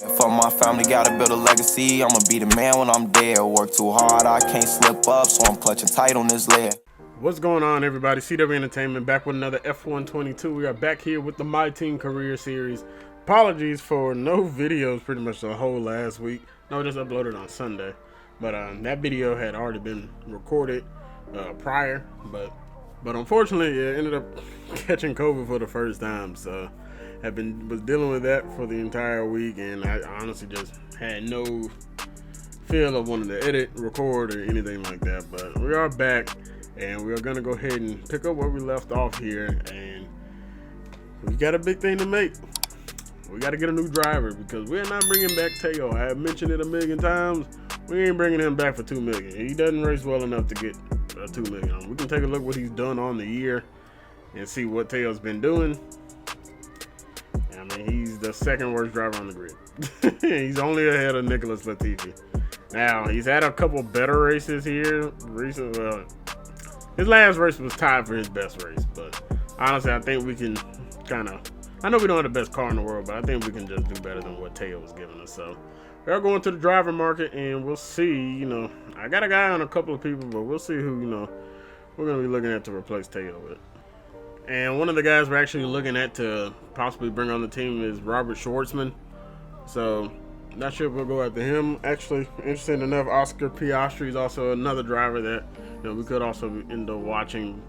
For my family, gotta build a legacy. I'ma be the man when I'm dead. Work too hard, I can't slip up, so I'm clutching tight on this lead. What's going on, everybody? CW Entertainment back with another F122. We are back here with the My Team Career Series. Apologies for no videos pretty much the whole last week. No, just uploaded on Sunday. But that video had already been recorded prior. But unfortunately, it ended up catching COVID for the first time. So was dealing with that for the entire week, and I honestly just had no feel of wanting to edit, record, or anything like that. But we are back, and we are gonna go ahead and pick up where we left off here, and we got a big thing to make. We got to get a new driver because we're not bringing back Teo. I have mentioned it a million times. We ain't bringing him back for $2 million. He doesn't race well enough to get $2 million. We can take a look what he's done on the year and see what Teo's been doing. I mean, he's the second worst driver on the grid. He's only ahead of Nicholas Latifi. Now, he's had a couple better races here recently. Well, his last race was tied for his best race, but honestly, I think we can I know we don't have the best car in the world, but I think we can just do better than what Teo was giving us. So we are going to the driver market, and we'll see. I got a guy on a couple of people, but we'll see who we're going to be looking at to replace Teo with. And one of the guys we're actually looking at to possibly bring on the team is Robert Schwartzman. So, not sure if we'll go after him. Actually, interesting enough, Oscar Piastri is also another driver that we could also end up watching,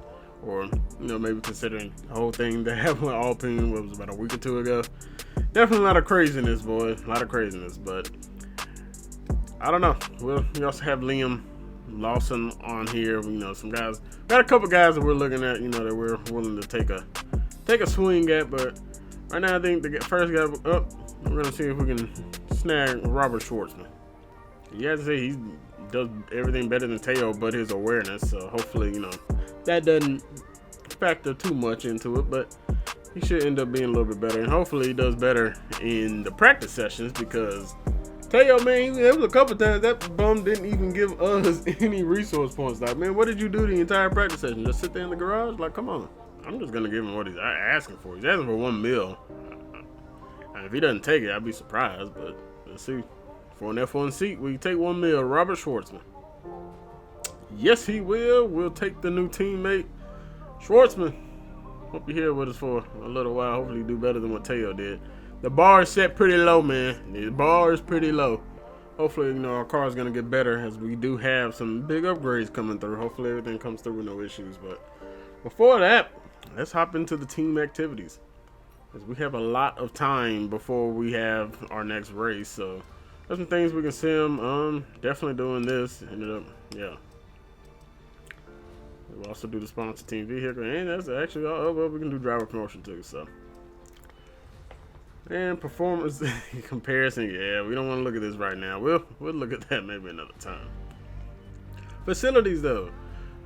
or maybe considering the whole thing that happened with Alpine was about a week or two ago. Definitely a lot of craziness, boy. A lot of craziness, but I don't know. We also have Liam Lawson on here. Some guys. Got a couple guys that we're looking at. That we're willing to take a swing at. But right now, I think the first guy up. We're gonna see if we can snag Robert Schwartzman. You have to say he does everything better than Teo, but his awareness. So hopefully, that doesn't factor too much into it. But he should end up being a little bit better, and hopefully he does better in the practice sessions because Teo, man, there was a couple times that bum didn't even give us any resource points. Like, man, what did you do the entire practice session? Just sit there in the garage? Like, come on. I'm just going to give him what he's asking for. He's asking for $1 million. And if he doesn't take it, I'd be surprised. But let's see. For an F1 seat, we take $1 million. Robert Schwartzman. Yes, he will. We'll take the new teammate, Schwartzman. Hope you're here with us for a little while. Hopefully you do better than what Teo did. The bar is set pretty low, man. The bar is pretty low. Hopefully, our car is going to get better as we do have some big upgrades coming through. Hopefully, everything comes through with no issues. But before that, let's hop into the team activities. As we have a lot of time before we have our next race. So, there's some things we can sim. Definitely doing this. Yeah. We'll also do the sponsor team vehicle. And that's actually, we can do driver promotion too. So. And performance comparison, yeah, we don't want to look at this right now. We'll look at that maybe another time. Facilities, though.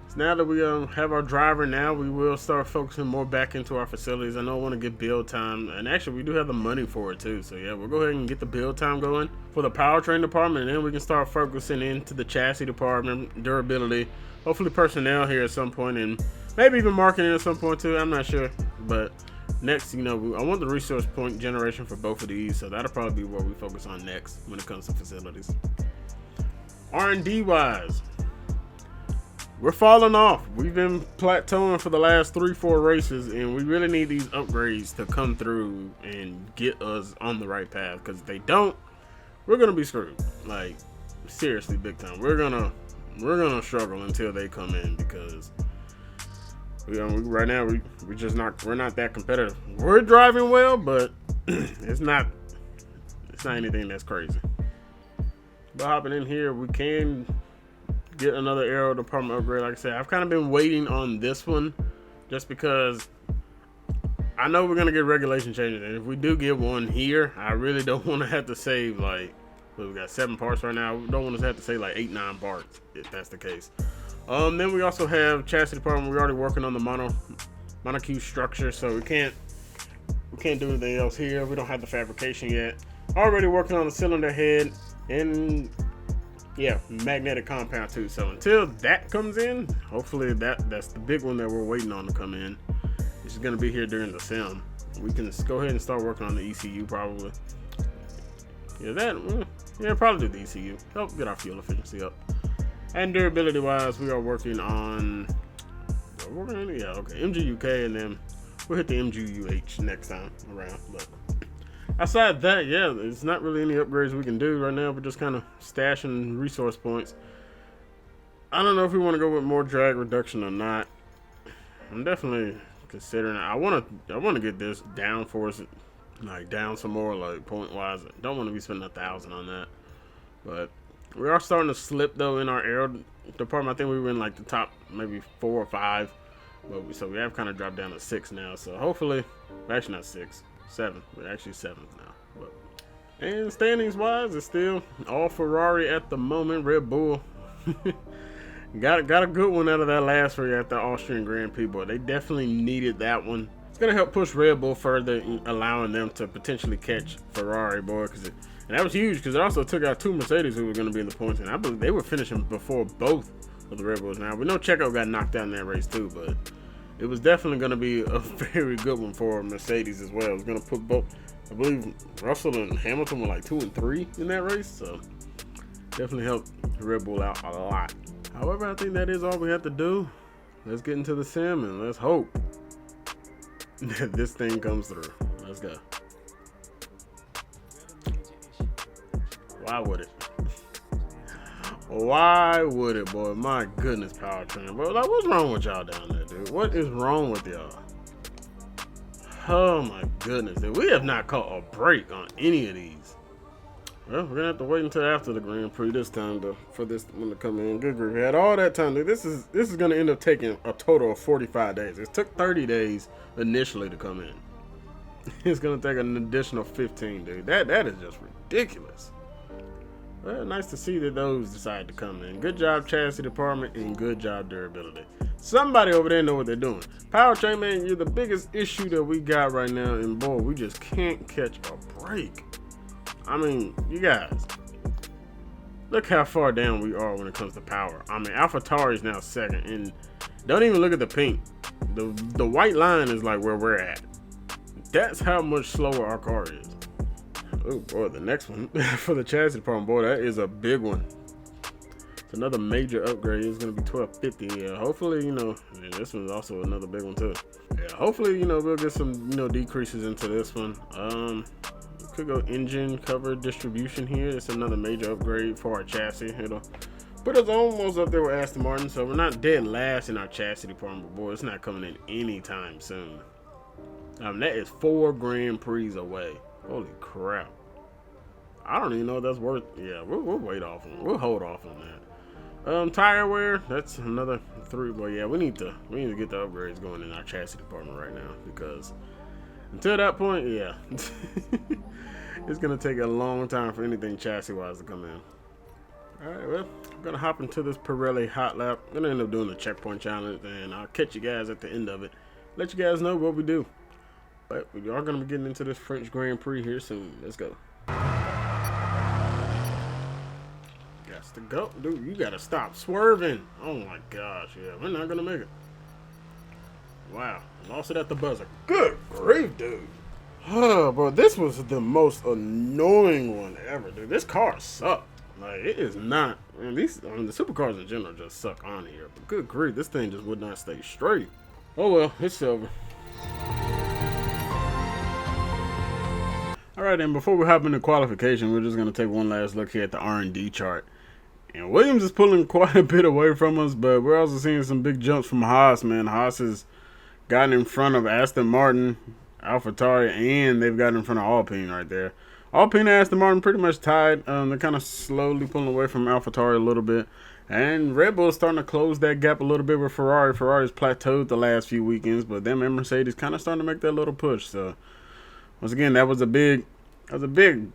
So now that we have our driver now, we will start focusing more back into our facilities. I know I want to get build time, and actually we do have the money for it too. So yeah, we'll go ahead and get the build time going for the powertrain department, and then we can start focusing into the chassis department, durability, hopefully personnel here at some point, and maybe even marketing at some point too. I'm not sure, but next, I want the resource point generation for both of these, so that'll probably be what we focus on next when it comes to facilities. R&D wise, we're falling off. We've been plateauing for the last 3-4 races, and we really need these upgrades to come through and get us on the right path, because if they don't, we're gonna be screwed. Like, seriously, big time. We're gonna struggle until they come in, because right now we're not that competitive. We're driving well, but it's not anything that's crazy. But hopping in here, we can get another aero department upgrade. Like I said, I've kind of been waiting on this one just because I know we're gonna get regulation changes, and if we do get one here, I really don't want to have to save we got 7 parts right now. We don't want to have to save 8-9 parts if that's the case. Then we also have chassis department. We're already working on the monocoque structure, so we can't do anything else here. We don't have the fabrication yet. Already working on the cylinder head and magnetic compound too. So until that comes in, hopefully that's the big one that we're waiting on to come in. It's going to be here during the sim. We can go ahead and start working on the ECU probably. Yeah, yeah, probably the ECU. Help get our fuel efficiency up. And durability wise, we are working on, MGUK, and then we'll hit the MGUH next time around. But outside that, yeah, there's not really any upgrades we can do right now. We're just kind of stashing resource points. I don't know if we want to go with more drag reduction or not. I'm definitely considering it. I want to get this down for us, like down some more, like point wise. I don't want to be spending 1,000 on that, but we are starting to slip though in our aero department. I think we were in like the top maybe 4 or 5, but so we have kind of dropped down to 6 now. So hopefully, actually not 6, 7. We're actually 7th now. But, and standings wise, it's still all Ferrari at the moment. Red Bull got a good one out of that last race at the Austrian Grand Prix, boy. They definitely needed that one. It's gonna help push Red Bull further, allowing them to potentially catch Ferrari, boy. And that was huge because it also took out 2 Mercedes who were gonna be in the points, and I believe they were finishing before both of the Red Bulls. Now we know Checo got knocked out in that race too, but it was definitely gonna be a very good one for Mercedes as well. It was gonna put both, I believe Russell and Hamilton were like 2 and 3 in that race, so definitely helped Red Bull out a lot. However, I think that is all we have to do. Let's get into the sim and let's hope that this thing comes through. Let's go. Why would it? Why would it, boy? My goodness, powertrain, bro. Like, what's wrong with y'all down there, dude? What is wrong with y'all? Oh my goodness, dude. We have not caught a break on any of these. Well, we're gonna have to wait until after the Grand Prix this time for this one to come in. Good grief, we had all that time, dude. This is gonna end up taking a total of 45 days. It took 30 days initially to come in. It's gonna take an additional 15, dude. That is just ridiculous. Well, nice to see that those decided to come in. Good job, chassis department, and good job, durability. Somebody over there know what they're doing. Powertrain, man, you're the biggest issue that we got right now, and boy, we just can't catch a break. I mean, you guys, look how far down we are when it comes to power. I mean, AlphaTauri is now 2nd, and don't even look at the pink. The white line is like where we're at. That's how much slower our car is. Oh boy, the next one for the chassis department, boy, that is a big one. It's another major upgrade. It's gonna be 1250. Yeah, hopefully, yeah, this one's also another big one too. Yeah, hopefully, we'll get some, decreases into this one. Could go engine cover distribution here. It's another major upgrade for our chassis. It'll put us almost up there with Aston Martin, so we're not dead last in our chassis department, but boy, it's not coming in anytime soon. That is 4 Grand Prix away. Holy crap. I don't even know if that's worth. Yeah, we'll wait off on. We'll hold off on that. Tire wear, that's another 3. But yeah, we need to get the upgrades going in our chassis department right now, because until that point, yeah. It's gonna take a long time for anything chassis wise to come in. Alright, well, I'm gonna hop into this Pirelli Hot Lap. I'm gonna end up doing the checkpoint challenge, and I'll catch you guys at the end of it. Let you guys know what we do. But we are gonna be getting into this French Grand Prix here soon. Let's go. Got to go. Dude, you gotta stop swerving. Oh my gosh, yeah, we're not gonna make it. Wow, lost it at the buzzer. Good grief, dude. Oh, bro, this was the most annoying one ever, dude. This car sucked. Like, it is not. Man, the supercars in general just suck on here. But good grief, this thing just would not stay straight. Oh well, it's over. Alright, and before we hop into qualification, we're just going to take one last look here at the R&D chart. And Williams is pulling quite a bit away from us, but we're also seeing some big jumps from Haas, man. Haas has gotten in front of Aston Martin, AlphaTauri, and they've gotten in front of Alpine right there. Alpine and Aston Martin pretty much tied. They're kind of slowly pulling away from AlphaTauri a little bit. And Red Bull is starting to close that gap a little bit with Ferrari. Ferrari's plateaued the last few weekends, but them and Mercedes kind of starting to make that little push. So once again, that was a big upgrade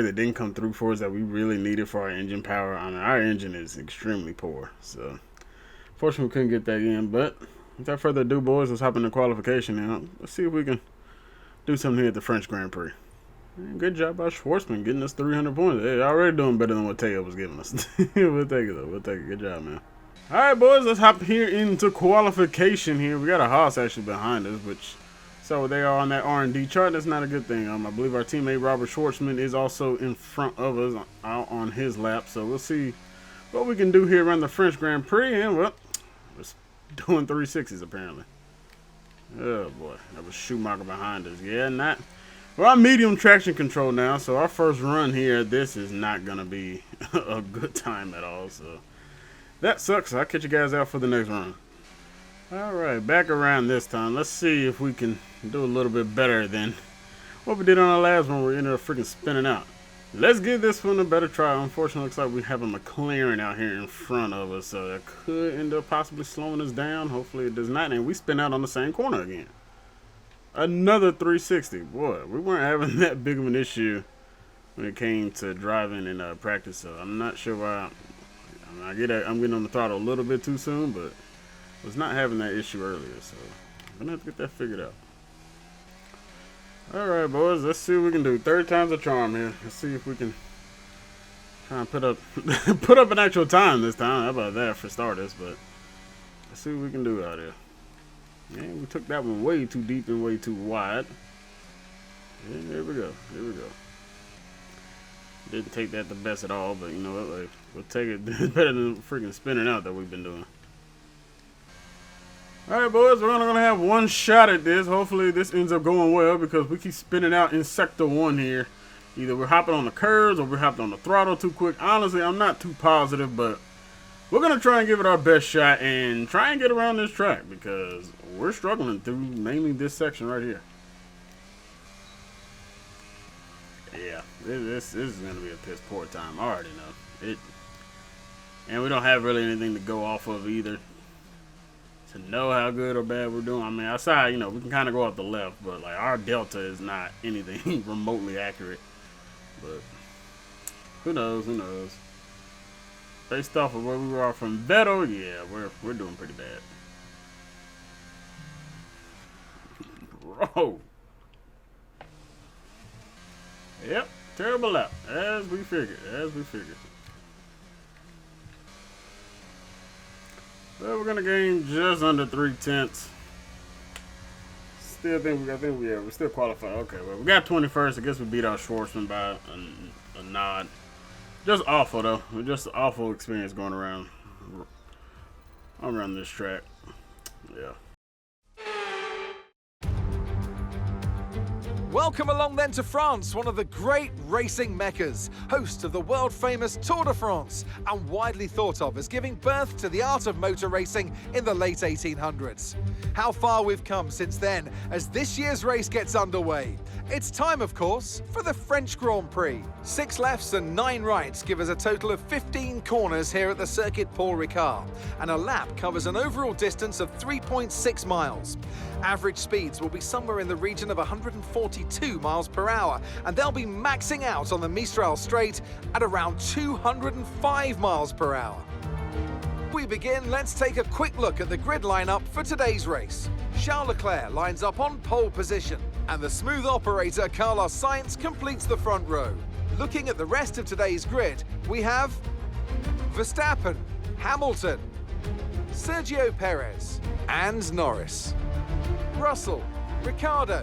that didn't come through for us that we really needed for our engine power. I mean, our engine is extremely poor, so unfortunately we couldn't get that in. But without further ado, boys, let's hop into qualification now. Let's see if we can do something here at the French Grand Prix. And good job by Schwartzman getting us 300 points. Hey, already doing better than what Teo was giving us. We'll take it though. We'll take it. Good job, man. All right, boys, let's hop here into qualification here. We got a Haas actually behind us, which So they are on that R&D chart. That's not a good thing. I believe our teammate Robert Schwartzman is also in front of us out on his lap. So we'll see what we can do here around the French Grand Prix. And, well, we're doing 360s apparently. Oh, boy. That was Schumacher behind us. Yeah, not... Well, I'm medium traction control now, so our first run here, this is not going to be a good time at all. So that sucks. I'll catch you guys out for the next run. All right, back around this time. Let's see if we can do a little bit better than what we did on our last one. We ended up freaking spinning out. Let's give this one a better try. Unfortunately, it looks like we have a McLaren out here in front of us, so that could end up possibly slowing us down. Hopefully it does not, and we spin out on the same corner again. Another 360. Boy, we weren't having that big of an issue when it came to driving in practice, so I'm not sure why. I'm getting on the throttle a little bit too soon, but was not having that issue earlier, so I'm gonna have to get that figured out. All right, boys, let's see what we can do. Third time's a charm here. Let's see if we can try and put up an actual time this time. How about that for starters? But let's see what we can do out here. And we took that one way too deep and way too wide. And there we go. There we go. Didn't take that the best at all, but you know what? Like, we'll take it. It's better than freaking spinning out that we've been doing. All right, boys, we're only going to have one shot at this. Hopefully this ends up going well because we keep spinning out in Sector 1 here. Either we're hopping on the curves or we're hopping on the throttle too quick. Honestly, I'm not too positive, but we're going to try and give it our best shot and try and get around this track because we're struggling through mainly this section right here. Yeah, this is going to be a piss poor time. I already know it. And we don't have really anything to go off of either to know how good or bad we're doing. I mean, outside, you know, we can kind of go off the left, but like our delta is not anything remotely accurate. But who knows? Who knows? Based off of where we are from Vettel, yeah, we're doing pretty bad. Bro. Yep, terrible lap. As we figured. Well, we're gonna gain just under 3/10. Still think we're still qualified. Okay, well, we got 21st. I guess we beat our Schwartzman by a nod. Just awful though. Just an awful experience going around this track. Yeah. Welcome along then to France, one of the great racing meccas, host of the world-famous Tour de France, and widely thought of as giving birth to the art of motor racing in the late 1800s. How far we've come since then, as this year's race gets underway. It's time, of course, for the French Grand Prix. 6 lefts and 9 rights give us a total of 15 corners here at the Circuit Paul Ricard, and a lap covers an overall distance of 3.6 miles. Average speeds will be somewhere in the region of 142 miles per hour, and they'll be maxing out on the Mistral Straight at around 205 miles per hour. Before we begin, let's take a quick look at the grid lineup for today's race. Charles Leclerc lines up on pole position, and the smooth operator Carlos Sainz completes the front row. Looking at the rest of today's grid, we have Verstappen, Hamilton, Sergio Perez, and Norris, Russell, Ricciardo,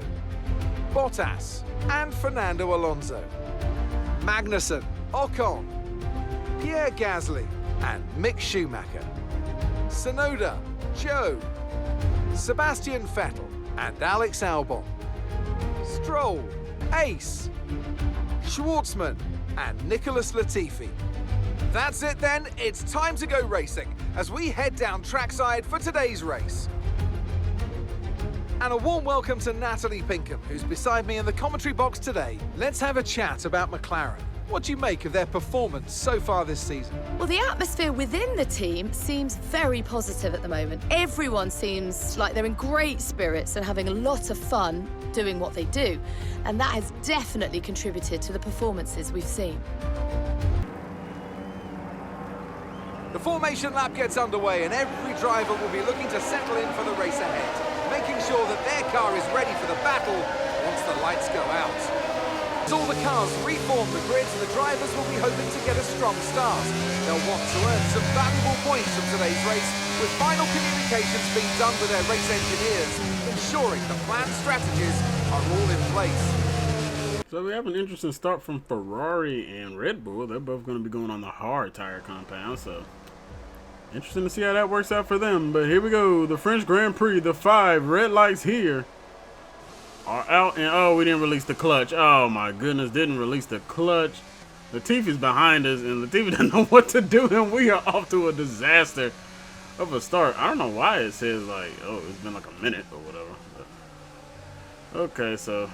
Bottas, and Fernando Alonso, Magnussen, Ocon, Pierre Gasly, and Mick Schumacher, Tsunoda, Joe, Sebastian Vettel, and Alex Albon, Stroll, Ace, Schwartzman, and Nicholas Latifi. That's it then, it's time to go racing as we head down trackside for today's race. And a warm welcome to Natalie Pinkham, who's beside me in the commentary box today. Let's have a chat about McLaren. What do you make of their performance so far this season? Well, the atmosphere within the team seems very positive at the moment. Everyone seems like they're in great spirits and having a lot of fun doing what they do. And that has definitely contributed to the performances we've seen. The formation lap gets underway and every driver will be looking to settle in for the race ahead, making sure that their car is ready for the battle once the lights go out. As all the cars reform the grids, the drivers will be hoping to get a strong start. They'll want to earn some valuable points from today's race, with final communications being done with their race engineers, ensuring the planned strategies are all in place. So we have an interesting start from Ferrari and Red Bull. They're both going to be going on the hard tire compound, so interesting to see how that works out for them. But here we go, the French Grand Prix, the 5 red lights here are out, and oh, we didn't release the clutch. Oh my goodness, didn't release the clutch. Latifi's behind us, and Latifi doesn't know what to do, and we are off to a disaster of a start. I don't know why it says like, oh, it's been like a minute or whatever. But, okay, so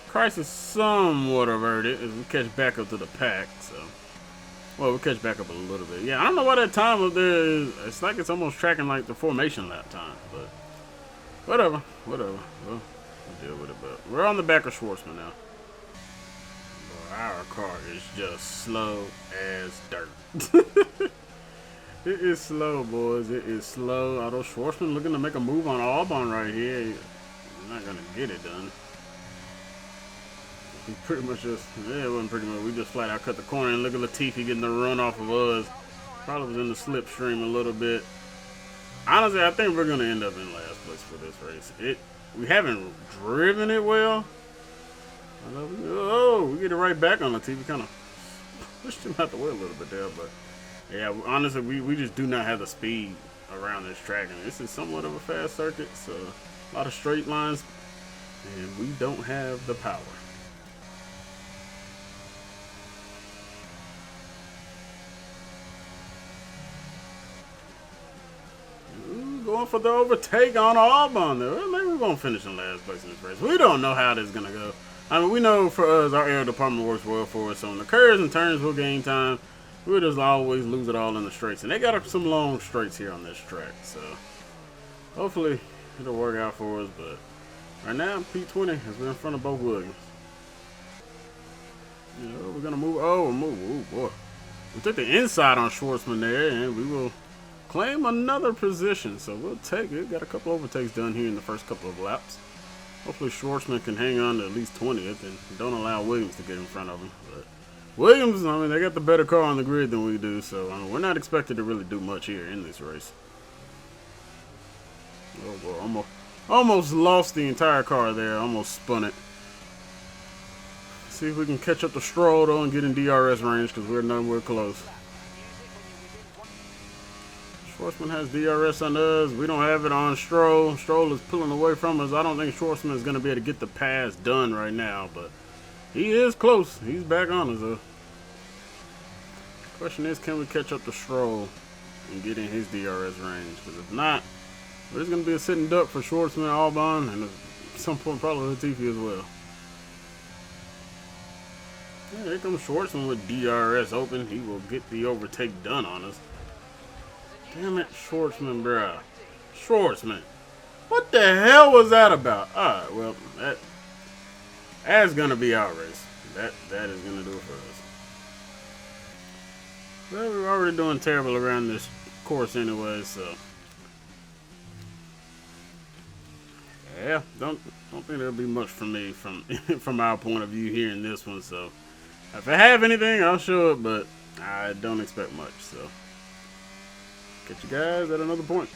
crisis somewhat averted as we catch back up to the pack. So, well, we catch back up a little bit. Yeah, I don't know why that time up there is. It's like it's almost tracking like the formation lap time, but whatever. We'll deal with it. But we're on the back of Schwartzman now. Our car is just slow as dirt. It is slow, boys. It is slow. Although Schwartzman looking to make a move on Albon right here. He's not going to get it done. He pretty much just, yeah, it wasn't pretty much. We just flat out cut the corner and look at Latifi getting the run off of us. Probably was in the slipstream a little bit. Honestly, I think we're going to end up in last place for this race. We haven't driven it well. Oh, we get it right back on Latifi. Kind of pushed him out the way a little bit there, but yeah, honestly, we just do not have the speed around this track, and this is somewhat of a fast circuit, so a lot of straight lines, and we don't have the power. Ooh, going for the overtake on Albon there. Well, maybe we're going to finish in last place in this race. We don't know how this is going to go. I mean, we know for us, our air department works well for us. So in the curves and turns, we'll gain time. We'll just always lose it all in the straights. And they got some long straights here on this track. So hopefully it'll work out for us. But right now, P20 has been in front of both Williams. You know, we're going to move. Oh, boy. We took the inside on Schwartzman there, and we will claim another position. So we'll take it. Got a couple overtakes done here in the first couple of laps. Hopefully Schwartzman can hang on to at least 20th and don't allow Williams to get in front of him. But Williams, I mean, they got the better car on the grid than we do, so I mean, we're not expected to really do much here in this race. Oh boy, almost lost the entire car there. Almost spun it. See if we can catch up to Stroll though and get in DRS range because we're nowhere close. Schwartzman has DRS on us. We don't have it on Stroll. Stroll is pulling away from us. I don't think Schwartzman is going to be able to get the pass done right now, but he is close. He's back on us, though. Question is, can we catch up to Stroll and get in his DRS range? Because if not, there's going to be a sitting duck for Schwartzman, Albon, and at some point probably Latifi as well. Yeah, here comes Schwartzman with DRS open. He will get the overtake done on us. Damn it, Schwartzman, bruh. Schwartzman. What the hell was that about? Alright, well, that's gonna be our race. That is gonna do it for us. Well, we're already doing terrible around this course anyway, so yeah, don't think there'll be much from me from our point of view here in this one. So if I have anything, I'll show it, but I don't expect much. So catch you guys at another point.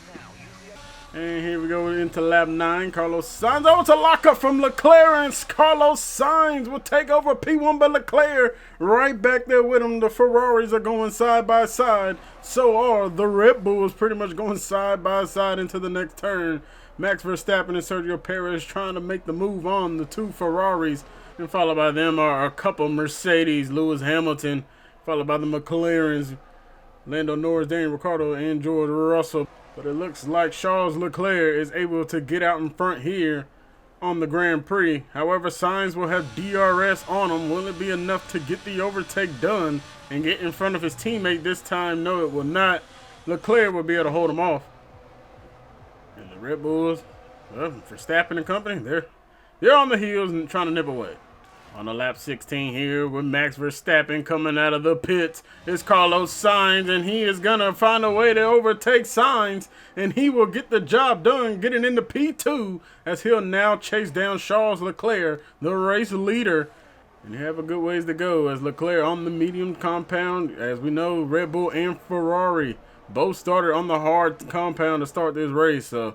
And here we go into lap 9. Carlos Sainz over to lockup from Leclerc, and Carlos Sainz will take over P1, but Leclerc right back there with him. The Ferraris are going side by side. So are the Red Bulls, pretty much going side by side into the next turn. Max Verstappen and Sergio Perez trying to make the move on the two Ferraris. And followed by them are a couple Mercedes, Lewis Hamilton, followed by the McLarens, Lando Norris, Daniel Ricciardo, and George Russell. But it looks like Charles Leclerc is able to get out in front here on the Grand Prix. However, Sainz will have DRS on him. Will it be enough to get the overtake done and get in front of his teammate this time? No, it will not. Leclerc will be able to hold him off. And the Red Bulls, well, Verstappen and company, they're on the heels and trying to nip away. On the lap 16 here with Max Verstappen coming out of the pits is Carlos Sainz, and he is going to find a way to overtake Sainz, and he will get the job done, getting into P2 as he'll now chase down Charles Leclerc, the race leader. And you have a good ways to go as Leclerc on the medium compound. As we know, Red Bull and Ferrari both started on the hard compound to start this race, so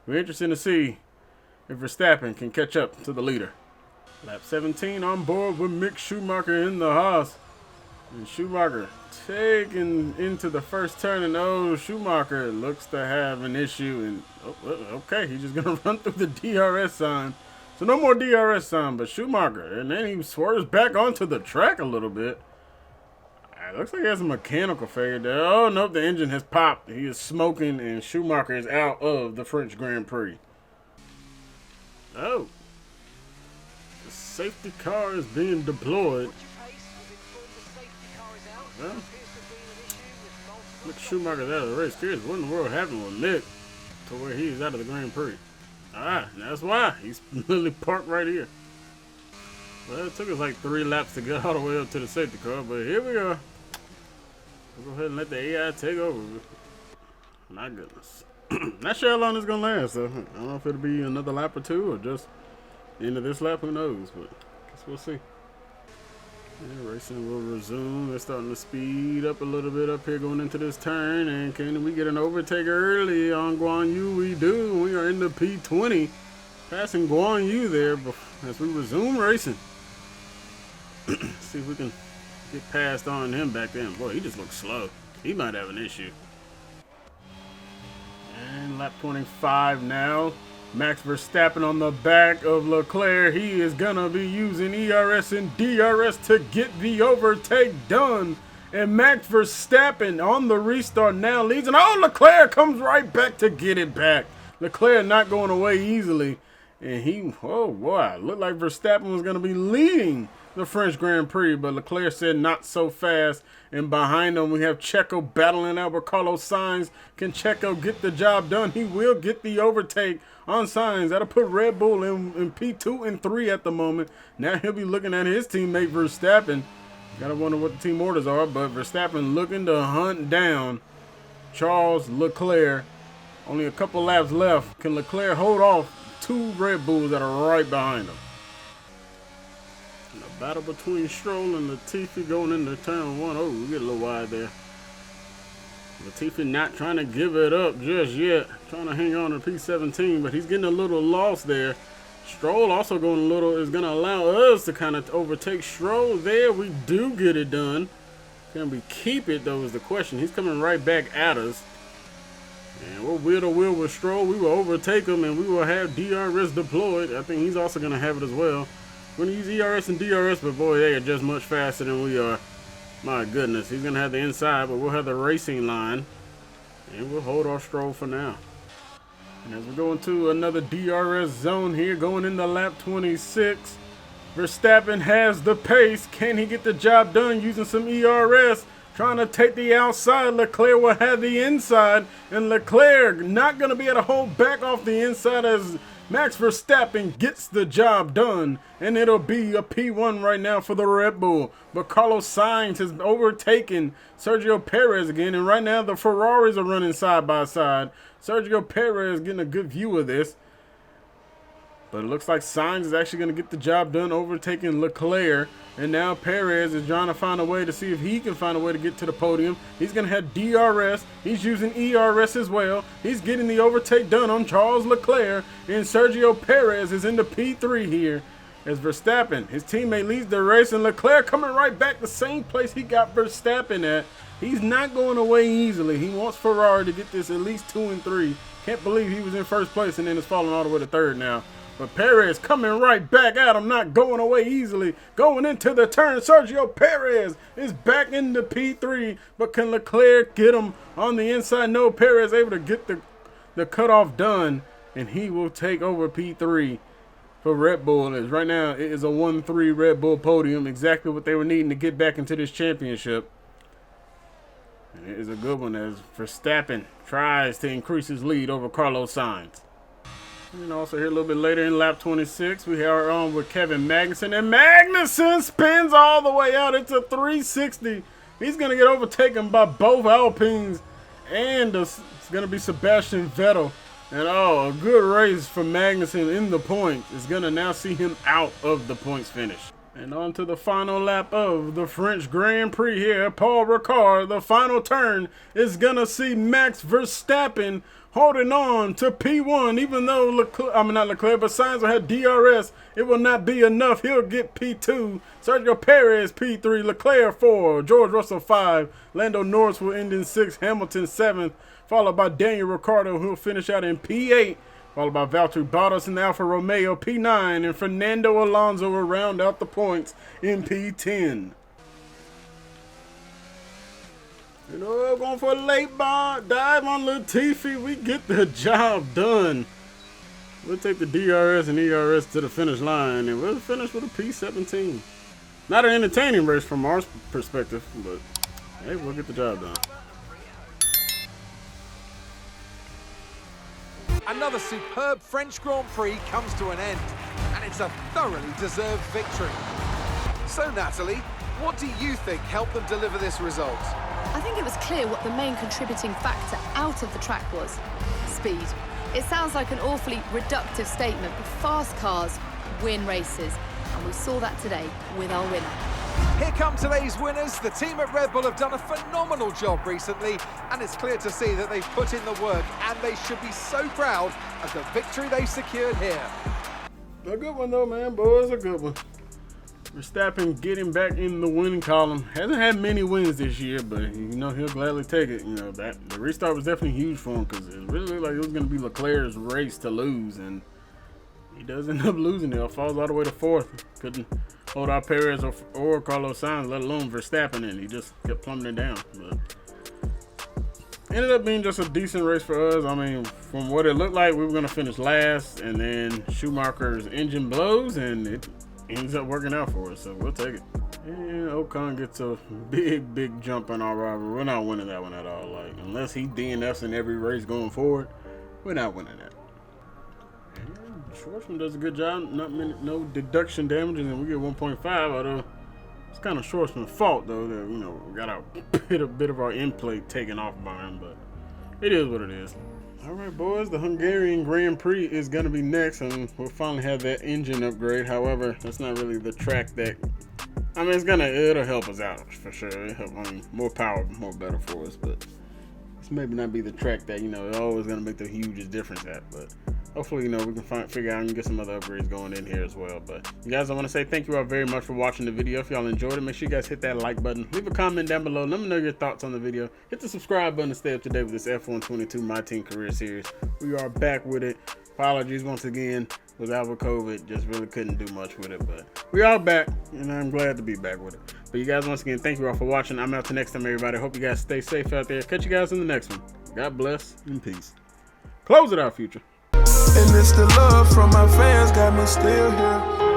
we're interested to see if Verstappen can catch up to the leader. Lap 17 on board with Mick Schumacher in the Haas. And Schumacher taking into the first turn, and Schumacher looks to have an issue. And okay, he's just gonna run through the DRS sign. So no more DRS sign, but Schumacher, and then he swerves back onto the track a little bit. It looks like he has a mechanical failure there. Oh nope, the engine has popped. He is smoking, and Schumacher is out of the French Grand Prix. Oh, the safety car is being deployed. Well, Mick Schumacher's out of the race. Curious what in the world happened with Mick to where he's out of the Grand Prix. That's why he's literally parked right here. Well, it took us like 3 laps to get all the way up to the safety car, but here we go. We'll go ahead and let the AI take over. My goodness. Not sure how long it's going to last, though. I don't know if it'll be another lap or 2 or just the end of this lap. Who knows? But I guess we'll see. Yeah, racing will resume. They're starting to speed up a little bit up here going into this turn. And can we get an overtake early on Guan Yu? We do. We are in the P20. Passing Guan Yu there as we resume racing. See if we can get past on him back then. Boy, he just looks slow. He might have an issue. And lap 25 now. Max Verstappen on the back of Leclerc. He is going to be using ERS and DRS to get the overtake done. And Max Verstappen on the restart now leads. And Leclerc comes right back to get it back. Leclerc not going away easily. And oh boy, looked like Verstappen was going to be leading the French Grand Prix, but Leclerc said not so fast. And behind him, we have Checo battling out with Carlos Sainz. Can Checo get the job done? He will get the overtake on Sainz. That'll put Red Bull in P2 and 3 at the moment. Now he'll be looking at his teammate Verstappen. Gotta wonder what the team orders are, but Verstappen looking to hunt down Charles Leclerc. Only a couple laps left. Can Leclerc hold off 2 Red Bulls that are right behind him? And a battle between Stroll and Latifi going into turn 1. Oh, we get a little wide there. Latifi not trying to give it up just yet. Trying to hang on to P17, but he's getting a little lost there. Stroll also going a little, is going to allow us to kind of overtake Stroll there. We do get it done. Can we keep it, though, is the question. He's coming right back at us. And we're wheel to wheel with Stroll. We will overtake him, and we will have DRS deployed. I think he's also going to have it as well. We're going to use ERS and DRS, but boy, they are just much faster than we are. My goodness, he's going to have the inside, but we'll have the racing line. And we'll hold our Stroll for now. And as we go into another DRS zone here, going into lap 26, Verstappen has the pace. Can he get the job done using some ERS? Trying to take the outside. Leclerc will have the inside. And Leclerc not going to be able to hold back off the inside as Max Verstappen gets the job done. And it'll be a P1 right now for the Red Bull. But Carlos Sainz has overtaken Sergio Perez again. And right now the Ferraris are running side by side. Sergio Perez getting a good view of this. But it looks like Sainz is actually going to get the job done, overtaking Leclerc. And now Perez is trying to find a way to see if he can find a way to get to the podium. He's going to have DRS. He's using ERS as well. He's getting the overtake done on Charles Leclerc. And Sergio Perez is in the P3 here as Verstappen, his teammate, leads the race. And Leclerc coming right back the same place he got Verstappen at. He's not going away easily. He wants Ferrari to get this at least 2 and 3. Can't believe he was in first place and then is falling all the way to third now. But Perez coming right back at him, not going away easily. Going into the turn, Sergio Perez is back in the P3. But can Leclerc get him on the inside? No, Perez able to get the cutoff done. And he will take over P3 for Red Bull. As right now, it is a 1-3 Red Bull podium. Exactly what they were needing to get back into this championship. And it is a good one as Verstappen tries to increase his lead over Carlos Sainz. And also here a little bit later in lap 26, we are on with Kevin Magnussen. And Magnussen spins all the way out. It's a 360. He's going to get overtaken by both Alpines. And it's going to be Sebastian Vettel. And a good race for Magnussen in the points. Is going to now see him out of the points finish. And on to the final lap of the French Grand Prix here. Paul Ricard, the final turn is going to see Max Verstappen holding on to P1. Even though, not Leclerc, but Sainz will have DRS, it will not be enough. He'll get P2. Sergio Perez, P3. Leclerc, 4. George Russell, 5. Lando Norris will end in 6. Hamilton, 7th. Followed by Daniel Ricciardo, who will finish out in P8. Followed by Valtteri Bottas and Alfa Romeo, P9. And Fernando Alonso will round out the points in P10. You know, going for a late dive on Latifi. We get the job done. We'll take the DRS and ERS to the finish line, and we'll finish with a P17. Not an entertaining race from our perspective, but hey, we'll get the job done. Another superb French Grand Prix comes to an end, and it's a thoroughly deserved victory. So, Natalie, what do you think helped them deliver this result? I think it was clear what the main contributing factor out of the track was: speed. It sounds like an awfully reductive statement, but fast cars win races, and we saw that today with our winner. Here come today's winners. The team at Red Bull have done a phenomenal job recently, and it's clear to see that they've put in the work, and they should be so proud of the victory they secured here. A good one though, man, boys, a good one. Verstappen getting back in the winning column. Hasn't had many wins this year, but you know he'll gladly take it. You know that the restart was definitely huge for him because it really looked like it was going to be Leclerc's race to lose, and he does end up losing it. Falls all the way to 4th. Couldn't hold out Perez or Carlos Sainz, let alone Verstappen, and he just kept plummeting down. But ended up being just a decent race for us. I mean, from what it looked like, we were going to finish last, and then Schumacher's engine blows, and it ends up working out for us, so we'll take it. And Ocon gets a big jump in our rivalry. We're not winning that one at all. Like, unless he DNFs in every race going forward, we're not winning that. And Schwartzman does a good job. No deduction damages, and we get 1.5. Although it's kind of Schwartzman's fault though that we got a bit of our end plate taken off by him, but it is what it is. All right, boys, the Hungarian Grand Prix is going to be next, and we'll finally have that engine upgrade. However, that's not really the track that, it'll help us out for sure. It'll help, more power, more better for us, but this maybe not be the track that, it's always going to make the hugest difference at, but hopefully, we can figure out and get some other upgrades going in here as well. But you guys, I want to say thank you all very much for watching the video. If y'all enjoyed it, make sure you guys hit that like button. Leave a comment down below. Let me know your thoughts on the video. Hit the subscribe button to stay up to date with this F122 My Team Career Series. We are back with it. Apologies once again. Was out with COVID. Just really couldn't do much with it. But we are back, and I'm glad to be back with it. But you guys, once again, thank you all for watching. I'm out till next time, everybody. Hope you guys stay safe out there. Catch you guys in the next one. God bless and peace. Close it out, Future. And it's the love from my fans got me still here.